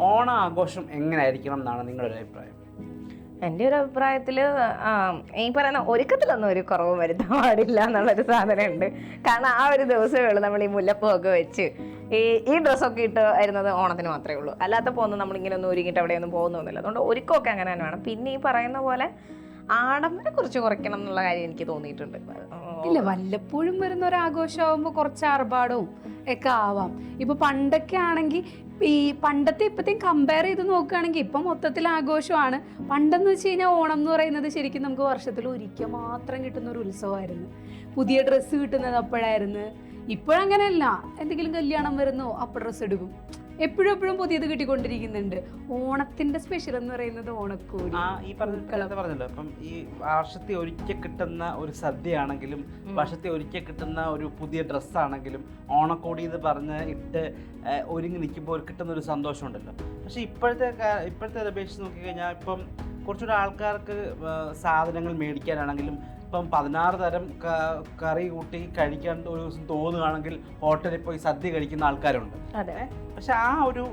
ഓണ ആഘോഷം എങ്ങനെയായിരിക്കണം എന്നാണ് നിങ്ങളുടെ ഒരു അഭിപ്രായം? എൻ്റെ ഒരു അഭിപ്രായത്തിൽ ഈ പറയുന്ന ഒരുക്കത്തിലൊന്നും ഒരു കുറവ് വരുത്താൻ പാടില്ല എന്നുള്ളൊരു സാധനമുണ്ട്. കാരണം ആ ഒരു ദിവസമേ ഉള്ളൂ നമ്മൾ ഈ മുല്ലപ്പൂവൊക്കെ വെച്ച് ഈ ഡ്രസ്സൊക്കെ ഇട്ട് വരുന്നത് ഓണത്തിന് മാത്രമേ ഉള്ളൂ. അല്ലാത്ത പോകുന്നത് നമ്മളിങ്ങനെ ഒന്നും ഒരുങ്ങിയിട്ട് അവിടെയൊന്നും പോകുന്നൊന്നുമില്ല. അതുകൊണ്ട് ഒരുക്കമൊക്കെ അങ്ങനെ തന്നെ വേണം. പിന്നെ ഈ പറയുന്ന പോലെ ആഡംബരം കുറച്ച് കുറയ്ക്കണം എന്നുള്ള കാര്യം എനിക്ക് തോന്നിയിട്ടുണ്ട്. ഇല്ല, വല്ലപ്പോഴും വരുന്ന ഒരു ആഘോഷമാകുമ്പോൾ കുറച്ച് ആർഭാടവും ഒക്കെ ആവാം. ഇപ്പൊ പണ്ടൊക്കെ ആണെങ്കിൽ ഈ പണ്ടത്തെ ഇപ്പത്തെയും കമ്പയർ ചെയ്ത് നോക്കുകയാണെങ്കിൽ ഇപ്പം മൊത്തത്തിൽ ആഘോഷമാണ്. പണ്ടെന്ന് വെച്ച് കഴിഞ്ഞാൽ ഓണം എന്ന് പറയുന്നത് ശരിക്കും നമുക്ക് വർഷത്തിൽ ഒരിക്കൽ മാത്രം കിട്ടുന്ന ഒരു ഉത്സവമായിരുന്നു. പുതിയ ഡ്രസ്സ് കിട്ടുന്നത് അപ്പോഴായിരുന്നു. ഇപ്പോഴങ്ങനെയല്ല, എന്തെങ്കിലും കല്യാണം വരുന്നോ അപ്പോൾ ഡ്രസ്സ് എടുക്കും. എപ്പോഴും പുതിയത് കിട്ടിക്കൊണ്ടിരിക്കുന്നുണ്ട്. ഓണത്തിന്റെ സ്പെഷ്യൽ എന്ന് പറയുന്നത് ഓണക്കോടി. ഈ പറഞ്ഞല്ലോ, അപ്പം ഈ വർഷത്തെ ഒരിക്കൽ കിട്ടുന്ന ഒരു സദ്യയാണെങ്കിലും വർഷത്തെ ഒരിക്കൽ കിട്ടുന്ന ഒരു പുതിയ ഡ്രസ്സാണെങ്കിലും ഓണക്കോടി എന്ന് പറഞ്ഞ് ഇട്ട് ഒരുങ്ങി നിൽക്കുമ്പോൾ കിട്ടുന്ന ഒരു സന്തോഷമുണ്ടല്ലോ. പക്ഷേ ഇപ്പോഴത്തെ അപേക്ഷിച്ച് നോക്കിക്കഴിഞ്ഞാൽ ഇപ്പം കുറച്ചുകൂടെ ആൾക്കാർക്ക് സാധനങ്ങൾ മേടിക്കാനാണെങ്കിലും ഇപ്പം 16 തരം കറി കൂട്ടി കഴിക്കാൻ ഒരു ദിവസം തോന്നുകയാണെങ്കിൽ ഹോട്ടലിൽ പോയി സദ്യ കഴിക്കുന്ന ആൾക്കാരുണ്ട്. പക്ഷെ ആ ഒരു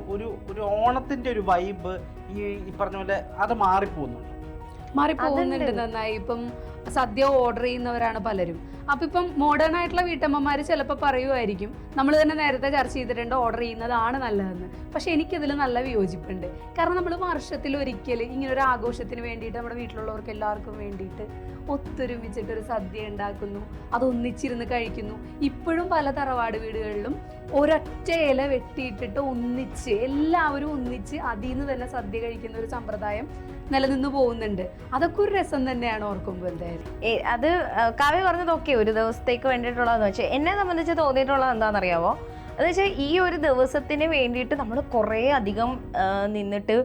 ഓണത്തിന്റെ ഒരു വൈബ് ഈ പറഞ്ഞ പോലെ അത് മാറിപ്പോകുന്നുണ്ട് നന്നായി. ഇപ്പം സദ്യ ഓർഡർ ചെയ്യുന്നവരാണ് പലരും. അപ്പം ഇപ്പം മോഡേൺ ആയിട്ടുള്ള വീട്ടമ്മമാർ ചിലപ്പോൾ പറയുമായിരിക്കും, നമ്മൾ തന്നെ നേരത്തെ ചർച്ച ചെയ്തിട്ടുണ്ട് ഓർഡർ ചെയ്യുന്നതാണ് നല്ലതെന്ന്. പക്ഷെ എനിക്കതിൽ നല്ല വിയോജിപ്പുണ്ട്. കാരണം നമ്മൾ വർഷത്തിൽ ഒരിക്കൽ ഇങ്ങനെ ഒരു ആഘോഷത്തിന് വേണ്ടിയിട്ട് നമ്മുടെ വീട്ടിലുള്ളവർക്ക് എല്ലാവർക്കും വേണ്ടിയിട്ട് ഒത്തൊരുമിച്ചിട്ടൊരു സദ്യ ഉണ്ടാക്കുന്നു, അതൊന്നിച്ചിരുന്ന് കഴിക്കുന്നു. ഇപ്പോഴും പല തറവാട് വീടുകളിലും ഒരൊറ്റ ഇല വെട്ടിയിട്ടിട്ട് എല്ലാവരും ഒന്നിച്ച് അതിൽ നിന്ന് തന്നെ സദ്യ കഴിക്കുന്ന ഒരു സമ്പ്രദായം നിലനിന്ന് പോകുന്നുണ്ട്. അതൊക്കെ ഒരു രസം തന്നെയാണ് ഓർക്കുമ്പോൾ. എന്തായാലും അത് കാവ്യ പറഞ്ഞതൊക്കെ ഒരു ദിവസത്തേക്ക് വേണ്ടിയിട്ടുള്ളതെന്ന് വെച്ചാൽ എന്നെ സംബന്ധിച്ച് തോന്നിയിട്ടുള്ളത് എന്താണെന്നറിയാമോ? എന്ന് വെച്ചാൽ ഈ ഒരു ദിവസത്തിന് വേണ്ടിയിട്ട് നമ്മൾ കുറേ അധികം നിന്നിട്ട്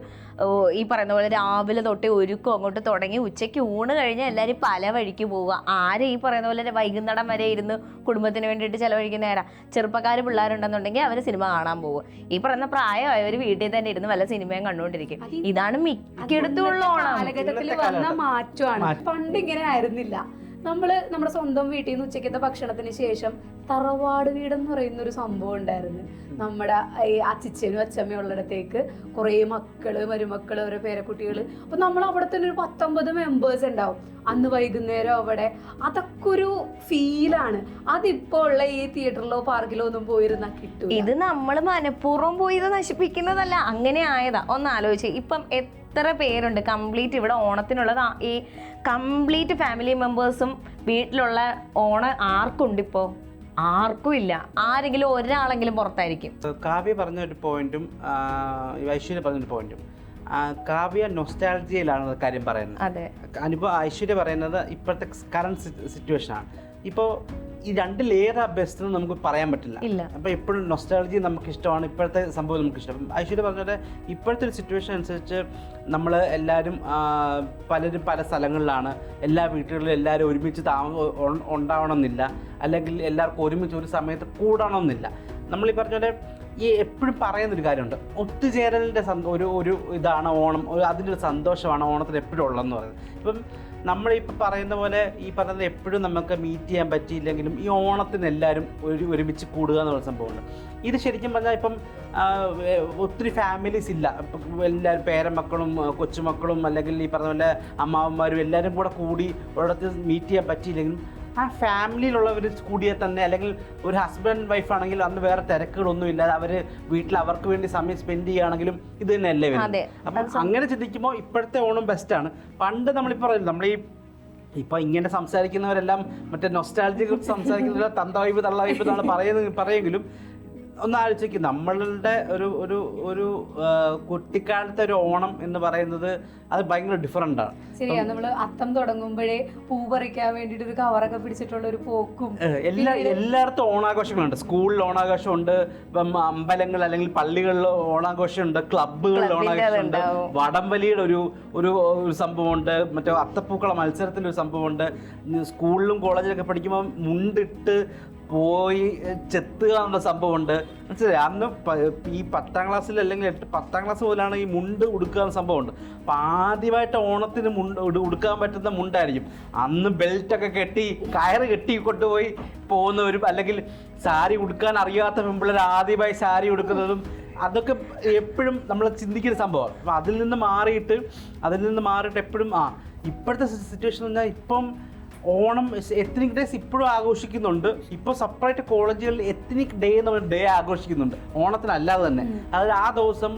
ഈ പറയുന്ന പോലെ രാവിലെ തൊട്ടേ ഒരുക്കം അങ്ങോട്ട് തുടങ്ങി ഉച്ചയ്ക്ക് ഊണ് കഴിഞ്ഞാൽ എല്ലാവരും പല വഴിക്ക് പോവുക. ആരും ഈ പറയുന്ന പോലെ വൈകുന്നേരം വരെ ഇരുന്ന് കുടുംബത്തിന് വേണ്ടിയിട്ട് ചിലവഴിക്കുന്ന നേരം. ചെറുപ്പക്കാർ പിള്ളേരുണ്ടെന്നുണ്ടെങ്കിൽ അവർ സിനിമ കാണാൻ പോകും. ഈ പറയുന്ന പ്രായമായവർ വീട്ടിൽ തന്നെ ഇരുന്ന് വല്ല സിനിമയും കണ്ടുകൊണ്ടിരിക്കും. ഇതാണ് മിക്കയിടത്തുള്ള ഓണം. കാലഘട്ടത്തിൽ വന്ന മാറ്റമാണ്. പണ്ട് ഇങ്ങനെ ആയിരുന്നില്ല. നമ്മുടെ സ്വന്തം വീട്ടിൽ നിന്ന് ഉച്ചക്കത്തെ ഭക്ഷണത്തിന് ശേഷം തറവാട് വീടെന്ന് പറയുന്ന ഒരു സംഭവം ഉണ്ടായിരുന്നു. നമ്മുടെ ഈ അച്ഛനും അച്ഛമ്മയും ഉള്ളിടത്തേക്ക് കുറേ മക്കള് മരുമക്കള് ഓരോ പേരക്കുട്ടികൾ. അപ്പൊ നമ്മൾ അവിടെ തന്നെ ഒരു 19 മെമ്പേഴ്സ് ഉണ്ടാവും അന്ന് വൈകുന്നേരം അവിടെ. അതൊക്കെ ഒരു ഫീലാണ്. അതിപ്പോ ഉള്ള ഈ തിയേറ്ററിലോ പാർക്കിലോ ഒന്നും പോയിരുന്നാ കിട്ടും. ഇത് നമ്മൾ മനഃപൂർവ്വം പോയി ഇത് നശിപ്പിക്കുന്നതല്ല, അങ്ങനെ ആയതാ. ഒന്ന് ആലോചിച്ച്, ഇപ്പം എത്ര പേരുണ്ട് കംപ്ലീറ്റ് ഇവിടെ ഓണത്തിനുള്ളത്. ഈ കംപ്ലീറ്റ് ഫാമിലി മെമ്പേഴ്സും വീട്ടിലുള്ള ഓണം ആർക്കുണ്ട്? ഇപ്പോൾ ആർക്കും ഇല്ല. ആരെങ്കിലും ഒരാളെങ്കിലും പുറത്തായിരിക്കും. കാവ്യ പറഞ്ഞൊരു പോയിന്റും ഐശ്വര്യ പറഞ്ഞൊരു പോയിന്റും, കാവ്യ നൊസ്റ്റാൾജിയയിലാണ് കാര്യം പറയുന്നത്. അനുഭവം ഐശ്വര്യ പറയുന്നത് ഇപ്പോഴത്തെ കറണ്ട് സിറ്റുവേഷനാണ്. ഇപ്പോൾ ഈ രണ്ട് ലെയർ ബെസ്റ്റ് എന്ന് നമുക്ക് പറയാൻ പറ്റില്ല. അപ്പോൾ എപ്പോഴും നൊസ്റ്റാൾജി നമുക്ക് ഇഷ്ടമാണ്, ഇപ്പോഴത്തെ സംഭവം നമുക്ക് ഇഷ്ടം. ഐശ്വര്യ പറഞ്ഞത് ഇപ്പോഴത്തെ ഒരു സിറ്റുവേഷൻ അനുസരിച്ച് നമ്മൾ എല്ലാവരും പലരും പല സ്ഥലങ്ങളിലാണ്. എല്ലാ വീട്ടുകളിലും എല്ലാവരും ഒരുമിച്ച് ഉണ്ടാവണമെന്നില്ല, അല്ലെങ്കിൽ എല്ലാവർക്കും ഒരുമിച്ച് ഒരു സമയത്ത് കൂടണമെന്നില്ല. നമ്മളീ പറഞ്ഞ പോലെ ഈ എപ്പോഴും പറയുന്നൊരു കാര്യമുണ്ട്, ഒത്തുചേരലിൻ്റെ ഒരു ഇതാണ് ഓണം, അതിൻ്റെ ഒരു സന്തോഷമാണ് ഓണത്തിന് എപ്പോഴും ഉള്ളതെന്ന് പറയുന്നത്. ഇപ്പം നമ്മളിപ്പോൾ പറയുന്ന പോലെ ഈ പറയുന്നത് എപ്പോഴും നമുക്ക് മീറ്റ് ചെയ്യാൻ പറ്റിയില്ലെങ്കിലും ഈ ഓണത്തിന് എല്ലാവരും ഒരുമിച്ച് കൂടുക എന്നുള്ള സംഭവമുണ്ട്. ഇത് ശരിക്കും പറഞ്ഞാൽ ഇപ്പം ഒത്തിരി ഫാമിലീസ് ഇല്ല. ഇപ്പം എല്ലാവരും പേരമക്കളും കൊച്ചുമക്കളും അല്ലെങ്കിൽ ഈ പറഞ്ഞ പോലെ അമ്മാവന്മാരും എല്ലാവരും കൂടി ഒരിടത്ത് മീറ്റ് ചെയ്യാൻ പറ്റിയില്ലെങ്കിലും ആ ഫാമിലിയിലുള്ളവർ കൂടിയാൽ തന്നെ, അല്ലെങ്കിൽ ഒരു ഹസ്ബൻഡ് വൈഫാണെങ്കിൽ അന്ന് വേറെ തിരക്കുകളൊന്നും ഇല്ലാതെ അവർ വീട്ടിൽ അവർക്ക് വേണ്ടി സമയം സ്പെൻഡ് ചെയ്യുകയാണെങ്കിലും ഇത് തന്നെയല്ലേ വരുന്നത്. അപ്പം അങ്ങനെ ചിന്തിക്കുമ്പോൾ ഇപ്പോഴത്തെ ഓണം ബെസ്റ്റാണ്. പണ്ട് നമ്മളിപ്പോൾ പറയുന്നത്, ഇപ്പോൾ ഇങ്ങനെ സംസാരിക്കുന്നവരെല്ലാം മറ്റേ നൊസ്റ്റാൾജിയെ കുറിച്ച് സംസാരിക്കുന്നവരെ തന്തവൈബ് തള്ളവൈബ് എന്നാണ് പറയുമെങ്കിലും ഒന്ന് ആലോചിക്കും, നമ്മളുടെ ഒരു കുട്ടിക്കാലത്തെ ഒരു ഓണം എന്ന് പറയുന്നത് അത് ഭയങ്കര ഡിഫറൻ്റ് ആണ്. ശരിയാ, നമ്മള് അത്തം തുടങ്ങുമ്പോഴേ പൂ പറിക്കാൻ വേണ്ടിട്ട് ഒരു കവറൊക്കെ പിടിച്ചിട്ടുള്ള ഒരു പോക്കും. എല്ലായിടത്തും ഓണാഘോഷങ്ങളുണ്ട്. സ്കൂളിൽ ഓണാഘോഷമുണ്ട്, ഇപ്പം അമ്പലങ്ങൾ അല്ലെങ്കിൽ പള്ളികളിൽ ഓണാഘോഷമുണ്ട്, ക്ലബ്ബുകളിൽ ഓണാഘോഷമുണ്ട്, വടംവലിയുടെ ഒരു സംഭവമുണ്ട്, മറ്റേ അത്തപ്പൂക്കള മത്സരത്തിൻ്റെ ഒരു സംഭവമുണ്ട്. സ്കൂളിലും കോളേജിലൊക്കെ പഠിക്കുമ്പോൾ മുണ്ടിട്ട് പോയി ചെത്തുക എന്നുള്ള സംഭവമുണ്ട്. മനസ്സിലായി? അന്ന് ഈ 10ാം ക്ലാസ്സിൽ അല്ലെങ്കിൽ 10ാം ക്ലാസ് പോലാണ് ഈ മുണ്ട് ഉടുക്കുക എന്ന സംഭവമുണ്ട്. അപ്പം ആദ്യമായിട്ട് ഓണത്തിന് ഉടുക്കാൻ പറ്റുന്ന മുണ്ടായിരിക്കും. അന്ന് ബെൽറ്റൊക്കെ കെട്ടി കയറ് കെട്ടി കൊണ്ടുപോയി പോകുന്നവരും, അല്ലെങ്കിൽ സാരി ഉടുക്കാൻ അറിയാത്ത പെൺപിള്ളേർ ആദ്യമായി സാരി ഉടുക്കുന്നതും അതൊക്കെ എപ്പോഴും നമ്മൾ ചിന്തിക്കുന്ന സംഭവമാണ്. അപ്പം അതിൽ നിന്ന് മാറിയിട്ട് എപ്പോഴും ഇപ്പോഴത്തെ സിറ്റുവേഷൻ എന്ന് പറഞ്ഞാൽ ഇപ്പം ഓണം എത്നിക് ഡേയ്സ് ഇപ്പോഴും ആഘോഷിക്കുന്നുണ്ട്. ഇപ്പോൾ സെപ്പറേറ്റ് കോളേജുകളിൽ എത്നിക് ഡേ എന്ന് പറഞ്ഞ ഡേ ആഘോഷിക്കുന്നുണ്ട്, ഓണത്തിനല്ലാതെ തന്നെ. അതായത് ആ ദിവസം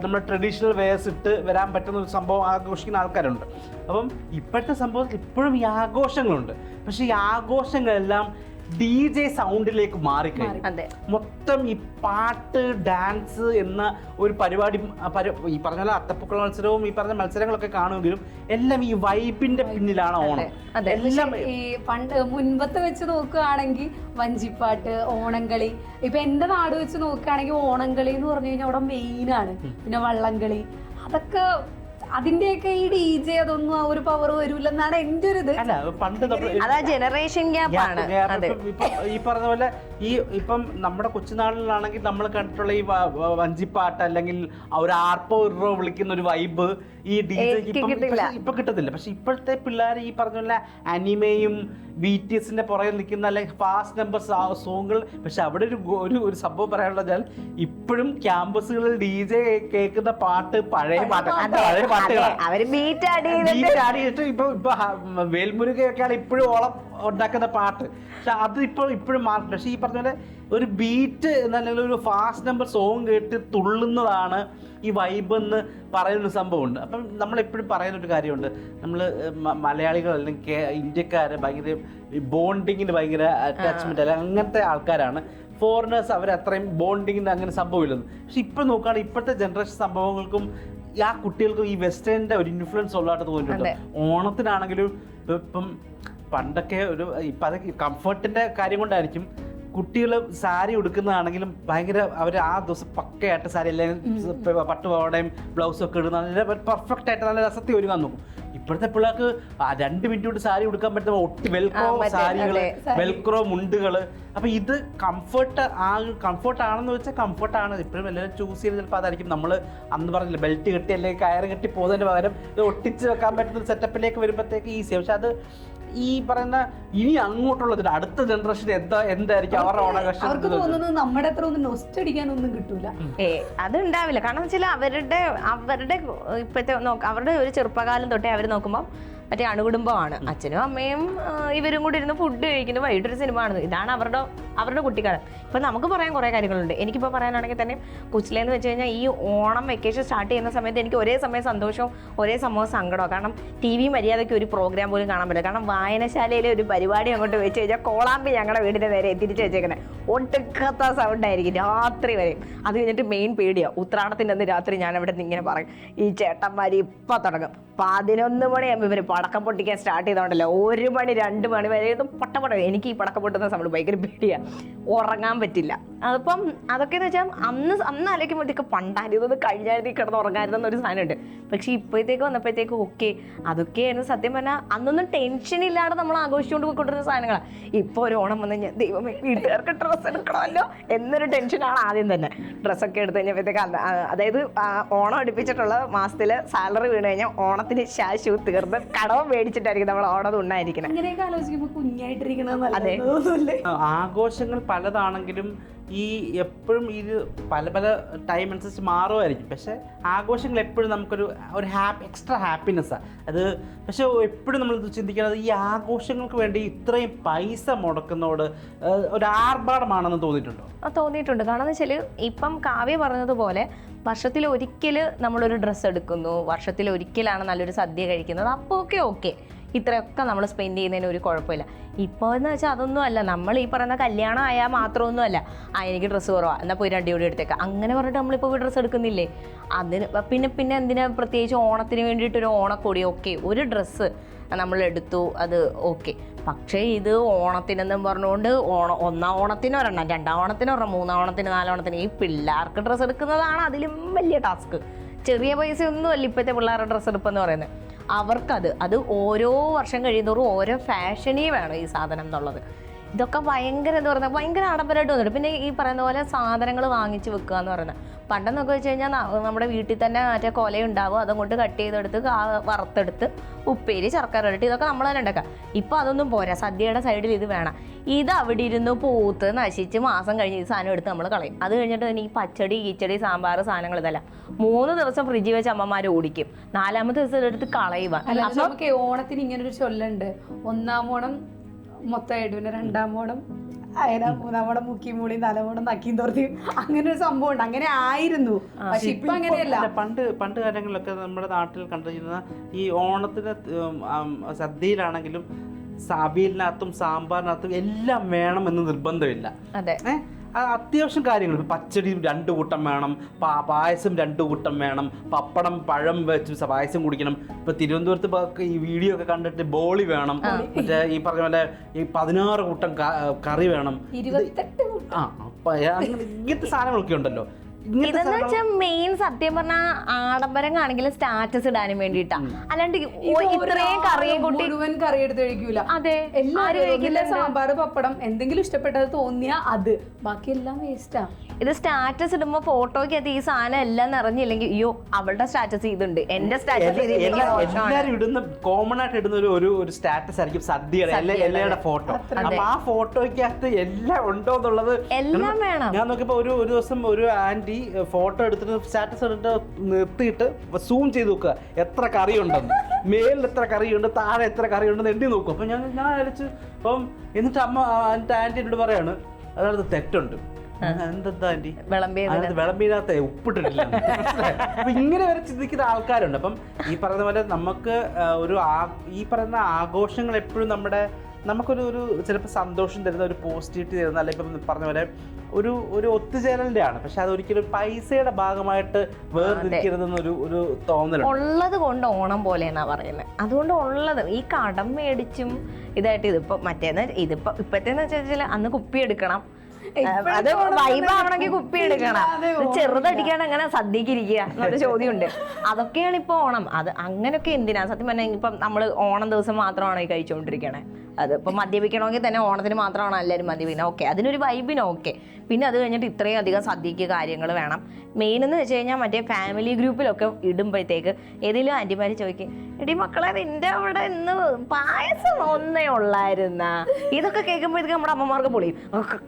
നമ്മുടെ ട്രഡീഷണൽ വെയർസ് ഇട്ട് വരാൻ പറ്റുന്ന ഒരു സംഭവം ആഘോഷിക്കുന്ന ആൾക്കാരുണ്ട്. അപ്പം ഇപ്പോഴത്തെ സംഭവത്തിൽ ഇപ്പോഴും ഈ ആഘോഷങ്ങളുണ്ട്. പക്ഷേ ഈ ആഘോഷങ്ങളെല്ലാം DJ സൗണ്ടിലേക്ക് മാറിക്കഴിഞ്ഞു. മൊത്തം ഈ പാട്ട്, ഡാൻസ് എന്ന ഒരു പരിപാടി, ഈ പറഞ്ഞ പോലെ അത്തപ്പൂക്കള മത്സരവും ഈ പറഞ്ഞ മത്സരങ്ങളൊക്കെ കാണുമെങ്കിലും എല്ലാം ഈ വൈബിന്റെ പിന്നിലാണ് ഓണം. എല്ലാം ഈ പണ്ട് മുൻപത്തെ വെച്ച് നോക്കുകയാണെങ്കിൽ വഞ്ചിപ്പാട്ട്, ഓണംകളി, ഇപ്പൊ എന്റെ നാട് വെച്ച് നോക്കുകയാണെങ്കിൽ ഓണംകളി എന്ന് പറഞ്ഞു കഴിഞ്ഞാൽ അവിടെ മെയിനാണ്. പിന്നെ വള്ളംകളി, അതൊക്കെ അതിന്റെയൊക്കെ ഈ DJ അതൊന്നും ആ ഒരു പവർ വരൂലെന്നാണ് എന്റെ ഒരു ഇത്. ജനറേഷൻ ഗ്യാപ്പാണ്. ഈ പറഞ്ഞ പോലെ ഇപ്പം നമ്മുടെ കൊച്ചുനാളിലാണെങ്കിൽ നമ്മൾ കണ്ടിട്ടുള്ള ഈ വഞ്ചിപ്പാട്ട് അല്ലെങ്കിൽ ഒരു ആർപ്പോ ഇറോ വിളിക്കുന്ന ഒരു വൈബ് ഈ DJ ഇപ്പൊ കിട്ടത്തില്ല. പക്ഷെ ഇപ്പോഴത്തെ പിള്ളേർ ഈ പറഞ്ഞ പോലെ അനിമയും BTSന്റെ പുറകെ നിൽക്കുന്ന അല്ലെങ്കിൽ ഫാസ്റ്റ് നമ്പർ സോങ്ങുകൾ. പക്ഷെ അവിടെ ഒരു സംഭവം പറയാനുള്ളത് വെച്ചാൽ ഇപ്പോഴും ക്യാമ്പസുകളിൽ DJ കേൾക്കുന്ന പാട്ട് പഴയ പാട്ടുകളാണ്. ഇപ്പൊ വേൽമുരുകയൊക്കെയാണ് ഇപ്പോഴും ഓളം ഉണ്ടാക്കുന്ന പാട്ട്. പക്ഷെ അത് ഇപ്പോഴും മാറില്ല. പക്ഷെ ഈ പറഞ്ഞ പോലെ ഒരു ബീറ്റ് എന്നല്ലെങ്കിൽ ഒരു ഫാസ്റ്റ് നമ്പർ സോങ് കേട്ട് തുള്ളുന്നതാണ് ഈ വൈബ് എന്ന് പറയുന്ന സംഭവമുണ്ട്. അപ്പം നമ്മളെപ്പോഴും പറയുന്നൊരു കാര്യമുണ്ട്, നമ്മൾ മലയാളികൾ അല്ലെങ്കിൽ ഇന്ത്യക്കാർ ഭയങ്കര ബോണ്ടിങ്ങിന് ഭയങ്കര അറ്റാച്ച്മെന്റ് അല്ല അങ്ങനത്തെ ആൾക്കാരാണ്. ഫോറിനേഴ്സ് അവരത്രയും ബോണ്ടിങ്ങിന് അങ്ങനെ സംഭവമില്ലെന്ന്. പക്ഷെ ഇപ്പം നോക്കുകയാണെങ്കിൽ ഇപ്പോഴത്തെ ജനറേഷൻ സംഭവങ്ങൾക്കും ആ കുട്ടികൾക്കും ഈ വെസ്റ്റേണിന്റെ ഒരു ഇൻഫ്ലുവൻസ് ഉള്ളതായിട്ട് തോന്നിയിട്ടുണ്ട്. ഓണത്തിനാണെങ്കിലും ഇപ്പം പണ്ടൊക്കെ ഇപ്പം അത് കംഫർട്ടിന്റെ കാര്യം കൊണ്ടായിരിക്കും കുട്ടികൾ സാരി ഉടുക്കുന്നതാണെങ്കിലും ഭയങ്കര അവർ ആ ദിവസം പക്കയായിട്ട് സാരി അല്ലെങ്കിൽ പട്ടുപാവാടയും ബ്ലൗസും ഒക്കെ ഇടുന്ന നല്ല പെർഫെക്റ്റ് ആയിട്ട് നല്ല രസത്തിൽ ഒരുങ്ങാൻ നോക്കും. ഇപ്പോഴത്തെ പിള്ളേർക്ക് 2 മിനിറ്റ് കൊണ്ട് സാരി ഉടുക്കാൻ പറ്റുന്ന ഒട്ടി വെൽക്രോ സാരികൾ, വെൽക്രോ മുണ്ടുകൾ. അപ്പം ഇത് കംഫർട്ടാണെന്ന് വെച്ചാൽ കംഫർട്ടാണ്. ഇപ്പോഴും എല്ലാവരും ചൂസ് ചെയ്ത് ചിലപ്പോൾ അതായിരിക്കും. നമ്മൾ അന്ന് പറഞ്ഞില്ല ബെൽറ്റ് കെട്ടി അല്ലെങ്കിൽ കയറ് കെട്ടി പോകുന്നതിന് പകരം ഇത് ഒട്ടിച്ച് വെക്കാൻ പറ്റുന്ന ഒരു സെറ്റപ്പിലേക്ക് വരുമ്പോഴത്തേക്ക് ഈസിയാണ്. പക്ഷെ അത് ഈ പറയുന്ന ഇനി അങ്ങോട്ടുള്ളത് അടുത്ത ജനറേഷൻ എന്തായിരിക്കും അവരുടെ ഓണാഘോഷം അവർക്ക് തോന്നുന്നത് നമ്മുടെ അത്ര ഒന്നും നൊസ്റ്റ് അടിക്കാനൊന്നും കിട്ടൂല. അത് ഉണ്ടാവില്ല. കാരണം വെച്ചാൽ അവരുടെ ഇപ്പോഴത്തെ അവരുടെ ഒരു ചെറുപ്പകാലം തൊട്ടേ അവർ നോക്കുമ്പോൾ മറ്റേ അണുകുടുംബമാണ്. അച്ഛനും അമ്മയും ഇവരും കൂടി ഇരുന്ന് ഫുഡ് കഴിക്കുന്നു, വൈകിട്ടൊരു സിനിമ കാണുന്നു. ഇതാണ് അവരുടെ കുട്ടിക്കാലം. ഇപ്പം നമുക്ക് പറയാൻ കുറേ കാര്യങ്ങളുണ്ട്. എനിക്കിപ്പോൾ പറയാനാണെങ്കിൽ തന്നെ കൊച്ചിലേന്ന് വെച്ച് കഴിഞ്ഞാൽ ഈ ഓണം വെക്കേഷൻ സ്റ്റാർട്ട് ചെയ്യുന്ന സമയത്ത് എനിക്ക് ഒരേ സമയം സന്തോഷവും ഒരേ സമയം സങ്കടവും. കാരണം TV മര്യാദയ്ക്ക് ഒരു പ്രോഗ്രാം പോലും കാണാൻ പറ്റില്ല. കാരണം വായനശാലയിലെ ഒരു പരിപാടി അങ്ങോട്ട് വെച്ച് കഴിഞ്ഞാൽ കോളാമ്പി ഞങ്ങളുടെ വീടിൻ്റെ നേരെ തിരിച്ച് വെച്ചേക്കുന്നത് ഒട്ടുക്കത്ത സൗണ്ടായിരിക്കും രാത്രി വരെ. അത് കഴിഞ്ഞിട്ട് മെയിൻ പേടിയാണ് ഉത്രാടത്തിൻ്റെ അന്ന് രാത്രി ഞാൻ അവിടെ നിന്ന് ഇങ്ങനെ പറയും, ഈ ചേട്ടന്മാർ ഇപ്പം തുടങ്ങും 11 മണിയാകുമ്പോൾ ഇവർ പടക്കം പൊട്ടിക്കാൻ സ്റ്റാർട്ട് ചെയ്തോണ്ടല്ലോ 1 മണി 2 മണി വരെ പട്ടം. എനിക്ക് ഈ പടക്കം പൊട്ടുന്ന സമയം ഭയങ്കര പേടിയാണ്, ഉറങ്ങാൻ പറ്റില്ല. അതിപ്പം അതൊക്കെയെന്ന് വെച്ചാൽ അന്ന് ആലോചിക്കുമ്പോഴത്തേക്ക് പണ്ടായിരുന്നത് കഴിഞ്ഞാൽ കിടന്ന് ഉറങ്ങായിരുന്നൊരു സാധനമുണ്ട്. പക്ഷെ ഇപ്പോഴത്തേക്ക് വന്നപ്പോഴത്തേക്ക് അതൊക്കെയായിരുന്നു സത്യം പറഞ്ഞാൽ അന്നൊന്നും ടെൻഷൻ ഇല്ലാതെ നമ്മൾ ആഘോഷിച്ചുകൊണ്ട് പോയിക്കൊണ്ടിരുന്ന സാധനങ്ങളാണ്. ഇപ്പോൾ ഒരു ഓണം വന്നു കഴിഞ്ഞാൽ ദൈവമേ വീട്ടുകാർക്ക് ഡ്രസ്സ് എടുക്കണമല്ലോ എന്നൊരു ടെൻഷനാണ് ആദ്യം തന്നെ. ഡ്രസ്സൊക്കെ എടുത്തു കഴിഞ്ഞപ്പോഴത്തേക്ക് അതായത് ഓണം അടുപ്പിച്ചിട്ടുള്ള മാസത്തിൽ സാലറി വീണ് കഴിഞ്ഞാൽ ഓണത്തിന് ശാശു തീർന്ന് കടവും മേടിച്ചിട്ടായിരിക്കും നമ്മൾ ഓണം ഉണ്ടായിരിക്കുന്നത്. അങ്ങനെയൊക്കെ ആലോചിക്കുമ്പോൾ കുഞ്ഞായിട്ടിരിക്കുന്നത്. അതെ, ആഘോഷങ്ങൾ പലതാണെങ്കിലും ഈ എപ്പോഴും ഇത് പല ടൈം അനുസരിച്ച് മാറുമായിരിക്കും. പക്ഷെ ആഘോഷങ്ങൾ എപ്പോഴും നമുക്കൊരു എക്സ്ട്രാ ഹാപ്പിനെസ്സാണ് അത്. പക്ഷെ എപ്പോഴും നമ്മൾ ചിന്തിക്കുന്നത് ഈ ആഘോഷങ്ങൾക്ക് വേണ്ടി ഇത്രയും പൈസ മുടക്കുന്നതോട് ഒരു ആർഭാടമാണെന്ന് തോന്നിയിട്ടുണ്ടോ? തോന്നിയിട്ടുണ്ട്. കാരണം എന്ന് വെച്ചാൽ ഇപ്പം കാവ്യ പറഞ്ഞതുപോലെ വർഷത്തിലൊരിക്കൽ നമ്മളൊരു ഡ്രസ്സ് എടുക്കുന്നു, വർഷത്തിലൊരിക്കലാണ് നല്ലൊരു സദ്യ കഴിക്കുന്നത്. അപ്പോൾ ഓക്കെ ഇത്രയൊക്കെ നമ്മൾ സ്പെൻഡ് ചെയ്യുന്നതിന് ഒരു കുഴപ്പമില്ല. ഇപ്പോൾ എന്ന് വെച്ചാൽ അതൊന്നും അല്ല. നമ്മൾ ഈ പറയുന്ന കല്യാണം ആയാൽ മാത്രമൊന്നും അല്ല എനിക്ക് ഡ്രസ്സ് കുറവാണ് എന്നാൽ പോയി 2 ജോഡി എടുത്തേക്കാം അങ്ങനെ പറഞ്ഞിട്ട് നമ്മളിപ്പോൾ പോയി ഡ്രസ്സ് എടുക്കുന്നില്ലേ. അതിന് പിന്നെ എന്തിനാ പ്രത്യേകിച്ച് ഓണത്തിന് വേണ്ടിയിട്ടൊരു ഓണക്കൊടി ഒരു ഡ്രസ്സ് നമ്മൾ എടുത്തു, അത് പക്ഷേ ഇത് ഓണത്തിനെന്നും പറഞ്ഞുകൊണ്ട് ഒന്നാം ഓണത്തിന് ഒരെണ്ണം, 2ാം ഓണത്തിന് ഒരെണ്ണം, 3ാം ഓണത്തിന്, 4ാം ഓണത്തിന് ഈ പിള്ളേർക്ക് ഡ്രസ്സ് എടുക്കുന്നതാണ് അതിലും വലിയ ടാസ്ക്. ചെറിയ പൈസ ഒന്നുമല്ല ഇപ്പോഴത്തെ പിള്ളേരുടെ ഡ്രസ്സ് എടുപ്പെന്ന് പറയുന്നത്. അവർക്കത് ഓരോ വർഷം കഴിയുന്നതോറും ഓരോ ഫാഷനേ വേണം ഈ സാധനം എന്നുള്ളത്. ഇതൊക്കെ ഭയങ്കര എന്താ പറയുക ഭയങ്കര ആഡംബരമായിട്ട് വന്നിട്ട്. പിന്നെ ഈ പറയുന്ന പോലെ സാധനങ്ങൾ വാങ്ങിച്ച് വെക്കുക എന്ന് പറയുന്നത് പണ്ടെന്നൊക്കെ വെച്ച് കഴിഞ്ഞാൽ നമ്മുടെ വീട്ടിൽ തന്നെ മറ്റേ കൊലയുണ്ടാവും, അതങ്ങോട്ട് കട്ട് ചെയ്തെടുത്ത് വറുത്തെടുത്ത് ഉപ്പേരി ശർക്കര ഇരട്ടി ഇതൊക്കെ നമ്മൾ തന്നെ ഉണ്ടാക്കാം. ഇപ്പം അതൊന്നും പോരാ, സദ്യയുടെ സൈഡിൽ ഇത് വേണം. ഇത് അവിടെ ഇരുന്ന് പൂത്ത് നശിച്ച് മാസം കഴിഞ്ഞ് ഈ സാധനം എടുത്ത് നമ്മൾ കളയും. അത് കഴിഞ്ഞിട്ട് തന്നെ ഈ പച്ചടി കിച്ചടി സാമ്പാർ സാധനങ്ങൾ ഇതല്ല 3 ദിവസം ഫ്രിഡ്ജിൽ വെച്ച് അമ്മമാർ ഓടിക്കും, 4ാമത്തെ ദിവസം ഇതെടുത്ത് കളയുക. നമുക്ക് ഓണത്തിന് ഇങ്ങനൊരു ചൊല്ലുണ്ട്, 1-ാം ഓണം മൊത്തം ഇടുവിന്, 2-ാം ഓണം അയന, 3-ാം ഓണം മുക്കി മൂളി, 4-ാം ഓണം നക്കിയും തോർത്തിയും, അങ്ങനെ ഒരു സംഭവം ഉണ്ട്. അങ്ങനെ ആയിരുന്നു, പക്ഷെ ഇപ്പൊ അങ്ങനെയല്ല. പണ്ട് കാലങ്ങളിലൊക്കെ നമ്മുടെ നാട്ടിൽ കണ്ടിരുന്ന ഈ ഓണത്തിന് സദ്യയിലാണെങ്കിലും അവിയലിനകത്തും സാമ്പാറിനകത്തും എല്ലാം വേണം എന്ന് നിർബന്ധമില്ല. അത്യാവശ്യം കാര്യങ്ങൾ, പച്ചടി 2 കൂട്ടം വേണം, പായസം 2 കൂട്ടം വേണം, പപ്പടം പഴം വെച്ച് പായസം കുടിക്കണം. ഇപ്പൊ തിരുവനന്തപുരത്ത് ഈ വീഡിയോ ഒക്കെ കണ്ടിട്ട് ബോളി വേണം, മറ്റേ ഈ പറഞ്ഞ പോലെ ഈ 16 കൂട്ടം കറി വേണം, 28 ഇങ്ങനത്തെ സാധനങ്ങളൊക്കെ ഉണ്ടല്ലോ. ഇതെന്ന് വെച്ചാൽ മെയിൻ സത്യം പറഞ്ഞാൽ ആഡംബരം കാണിക്കലും സ്റ്റാറ്റസ് ഇടാനും വേണ്ടിട്ടാ, അല്ലാണ്ട് ഇത്രയും കറിയും കൂട്ടി മുഴുവൻ കറി എടുത്ത് കഴിക്കൂല. അതെ, എല്ലാവരും സാമ്പാർ പപ്പടം എന്തെങ്കിലും ഇഷ്ടപ്പെട്ടത് തോന്നിയാ അത്, ബാക്കിയെല്ലാം വേസ്റ്റാ. ഇത് സ്റ്റാറ്റസ് ഇടുമ്പോ ഫോട്ടോയ്ക്കകത്ത് ഈ സാധനം എല്ലാം നിറഞ്ഞില്ലെങ്കിൽ അയ്യോ അവളുടെ സ്റ്റാറ്റസ് ഇതുണ്ട്, എന്റെ സ്റ്റാറ്റസ് എല്ലാവരും ഇടുന്ന കോമൺ ആയിട്ട് ഇടുന്ന ഒരു സ്റ്റാറ്റസ് ആയിരിക്കും സദ്യയുടെ എല്ലാവരുടെ ഫോട്ടോ. അപ്പൊ ആ ഫോട്ടോയ്ക്കകത്ത് എല്ലാം ഉണ്ടോ എന്നുള്ളത് എല്ലാം വേണം. ഞാൻ നോക്കിയപ്പോ ഒരു ദിവസം ഒരു ആന്റി ഫോട്ടോ എടുത്തിട്ട് സ്റ്റാറ്റസ് എടുത്ത് നിർത്തിയിട്ട് സൂം ചെയ്ത് നോക്കുക എത്ര കറിയുണ്ടെന്ന്, മേലിൽ എത്ര കറിയുണ്ട്, താഴെ എത്ര കറിയുണ്ടെന്ന് എണ്ണി നോക്കും. അപ്പൊ ഞാൻ അയച്ചു. അപ്പം എന്നിട്ട് ആന്റി എന്നോട് പറയാണ് അതിനകത്ത് തെറ്റുണ്ട്. എന്താ ആന്റി വിളമ്പിനകത്ത് ഉപ്പിട്ടിട്ടില്ല. അപ്പൊ ഇങ്ങനെ വരെ ചിന്തിക്കുന്ന ആൾക്കാരുണ്ട്. അപ്പം ഈ പറയുന്ന പോലെ നമുക്ക് ഈ പറയുന്ന ആഘോഷങ്ങൾ എപ്പോഴും നമുക്കൊരു ചിലപ്പോൾ സന്തോഷം തരുന്ന, ഒരു പോസിറ്റിവിറ്റി തരുന്ന, അല്ലെങ്കിൽ ഇപ്പം പറഞ്ഞ പോലെ ഒരു ഒത്തുചേരലിന്റെ ആണ്. പക്ഷെ അതൊരിക്കലും പൈസയുടെ ഭാഗമായിട്ട് വേർതിരിക്കരുതെന്നൊരു തോന്നലുണ്ട്. ഉള്ളത് കൊണ്ട് ഓണം പോലെ എന്നാ പറയുന്നത്. അതുകൊണ്ട് ഉള്ളത് ഈ കടം മേടിച്ചും ഇതായിട്ട് ഇതിപ്പോ ഇപ്പത്തേന്ന് വെച്ചാൽ അന്ന് കുപ്പി എടുക്കണം, അത് വൈബാവണമെങ്കിൽ കുപ്പി എടുക്കണം, ചെറുതടിക്കാണ്ട് അങ്ങനെ സദ്യക്ക് ഇരിക്കുക എന്നൊരു ചോദ്യമുണ്ട്. അതൊക്കെയാണ് ഇപ്പൊ ഓണം. അത് അങ്ങനെയൊക്കെ എന്തിനാ സത്യം പറഞ്ഞാൽ ഇപ്പം നമ്മൾ ഓണം ദിവസം മാത്രമാണ് ഈ കഴിച്ചുകൊണ്ടിരിക്കണേ. അതിപ്പോൾ മദ്യപിക്കണമെങ്കിൽ തന്നെ ഓണത്തിന് മാത്രമാണ് എല്ലാവരും മദ്യപിക്കുന്നത്. ഓക്കെ, അതിനൊരു വൈബിന് ഓക്കെ. പിന്നെ അത് കഴിഞ്ഞിട്ട് ഇത്രയും അധികം സദ്യക്ക് കാര്യങ്ങൾ വേണം. മെയിൻ എന്ന് വെച്ച് കഴിഞ്ഞാൽ മറ്റേ ഫാമിലി ഗ്രൂപ്പിലൊക്കെ ഇടുമ്പോഴത്തേക്ക് ഏതെങ്കിലും ആൻറ്റിമാർ ചോദിക്കും, എടി മക്കളെ നിന്റെ അവിടെ ഇന്ന് പായസം ഒന്നേ ഉള്ളായിരുന്ന. ഇതൊക്കെ കേൾക്കുമ്പോഴത്തേക്ക് നമ്മുടെ അമ്മമാർക്ക് പൊളിയും.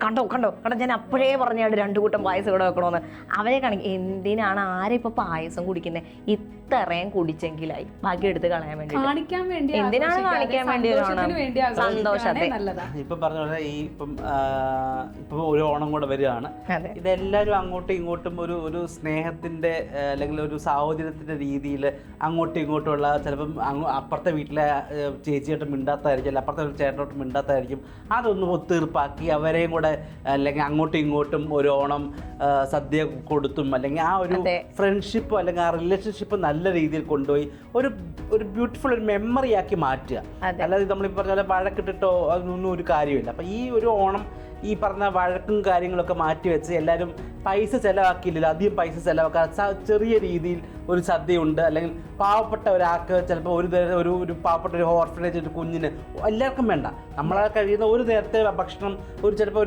കണ്ടോ ഞാൻ അപ്പോഴേ പറഞ്ഞാണ് 2 കൂട്ടം പായസം ഇവിടെ വെക്കണമെന്ന്. അവരെ കാണിക്കും എന്തിനാണ് ആരും ഇപ്പൊ പായസം കുടിക്കുന്നത്, ഇത്രയും കുടിച്ചെങ്കിലായി ബാക്കി എടുത്ത് കളയാൻ വേണ്ടി, എന്തിനാണ് കാണിക്കാൻ വേണ്ടി സന്തോഷത്തെ. ഇപ്പൊ പറഞ്ഞ പോലെ ഇപ്പം ഒരു ഓണം കൂടെ വരികയാണ്. ഇതെല്ലാവരും അങ്ങോട്ടും ഇങ്ങോട്ടും ഒരു സ്നേഹത്തിന്റെ അല്ലെങ്കിൽ ഒരു സാഹോദര്യത്തിന്റെ രീതിയിൽ അങ്ങോട്ടും ഇങ്ങോട്ടുമുള്ള, ചിലപ്പം അപ്പുറത്തെ വീട്ടിലെ ചേച്ചിയായിട്ട് മിണ്ടാത്തായിരിക്കും, അല്ല അപ്പുറത്തെ ചേട്ടനോട്ട് മിണ്ടാത്തായിരിക്കും. അതൊന്ന് ഒത്തീർപ്പാക്കി അവരെയും കൂടെ അല്ലെങ്കിൽ അങ്ങോട്ടും ഇങ്ങോട്ടും ഒരു ഓണം സദ്യ കൊടുത്തും അല്ലെങ്കിൽ ആ ഒരു ഫ്രണ്ട്ഷിപ്പ് അല്ലെങ്കിൽ ആ റിലേഷൻഷിപ്പ് നല്ല രീതിയിൽ കൊണ്ടുപോയി ഒരു ബ്യൂട്ടിഫുൾ ഒരു മെമ്മറി ആക്കി മാറ്റുക. അല്ലാതെ നമ്മളിപ്പോൾ പറഞ്ഞ പോലെ വഴക്കിട്ടിട്ടോ അതൊന്നും ഒരു കാര്യമില്ല. അപ്പം ഈ ഒരു ഓണം ഈ പറഞ്ഞ വഴക്കും കാര്യങ്ങളൊക്കെ മാറ്റി വെച്ച് എല്ലാവരും പൈസ ചിലവാക്കിയില്ലല്ലോ, അധികം പൈസ ചിലവാക്കാൻ ചെറിയ രീതിയിൽ ഒരു സദ്യയുണ്ട്. അല്ലെങ്കിൽ പാവപ്പെട്ട ഒരാൾക്ക് ചിലപ്പോൾ ഒരു പാവപ്പെട്ട ഒരു ഓർഫനേജ് ഒരു കുഞ്ഞിന് എല്ലാവർക്കും വേണ്ട, നമ്മളെ കഴിയുന്ന ഒരു നേരത്തെ ഭക്ഷണം ചിലപ്പോൾ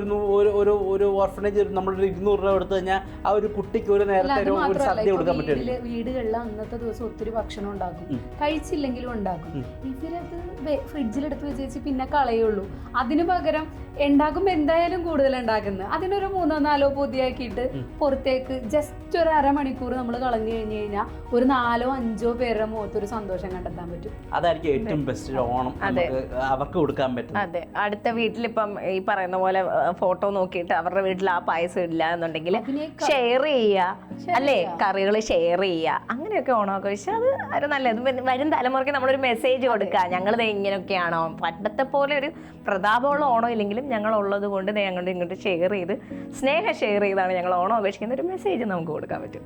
ഒരു ഓർഫനേജ് നമ്മളൊരു 200 രൂപ എടുത്തു കഴിഞ്ഞാൽ ആ ഒരു കുട്ടിക്ക് ഒരു നേരത്തെ ഒരു സദ്യ കൊടുക്കാൻ പറ്റില്ല. വീടുകളിൽ അന്നത്തെ ദിവസം ഒത്തിരി ഭക്ഷണം ഉണ്ടാക്കും, കഴിച്ചില്ലെങ്കിലും ഉണ്ടാക്കും. ഇവരത് ഫ്രിഡ്ജിലെടുത്ത് വെച്ച് പിന്നെ കളയുള്ളൂ. അതിന് പകരം ഉണ്ടാക്കുമ്പോൾ എന്തായാലും കൂടുതൽ ഉണ്ടാക്കുന്നത് അതിനൊരു 3-4 പൊതിയാക്കിയിട്ട് പുറത്തേക്ക് ജസ്റ്റ് ഒരു അരമണിക്കൂർ നമ്മൾ കളഞ്ഞു കഴിഞ്ഞു കഴിഞ്ഞാൽ ഒരു 4-5 പേരുടെ മുഖത്തൊരു സന്തോഷം കണ്ടെത്താൻ പറ്റും. അതായിരിക്കും ഏറ്റവും ബെസ്റ്റ് ഓണം അവർക്ക് കൊടുക്കാൻ പറ്റും. അതെ, അടുത്ത വീട്ടിലിപ്പം ഈ പറയുന്ന പോലെ ഫോട്ടോ നോക്കിയിട്ട് അവരുടെ വീട്ടിൽ ആ പായസം ഇല്ല എന്നുണ്ടെങ്കിൽ ഷെയർ ചെയ്യുക, അല്ലേ, കറികൾ ഷെയർ ചെയ്യുക, അങ്ങനെയൊക്കെ ഓണമൊക്കെ വെച്ചാൽ അത് ഒരു നല്ലത്. വരും തലമുറയ്ക്ക് നമ്മളൊരു മെസ്സേജ് കൊടുക്കുക, ഞങ്ങളിത് ഇങ്ങനെയൊക്കെയാണോ, പണ്ടത്തെ പോലെ ഒരു പ്രതാപമുള്ള ഓണം ഇല്ലെങ്കിലും ഞങ്ങളുള്ളത് കൊണ്ട് ഞങ്ങളുടെ ഇങ്ങോട്ട് ഷെയർ ചെയ്ത് സ്നേഹം ഷെയർ ചെയ്താണ് ഞങ്ങൾ ഓണം ആഘോഷിക്കുന്ന ഒരു മെസ്സേജ് നമുക്ക് കൊടുക്കാൻ പറ്റും.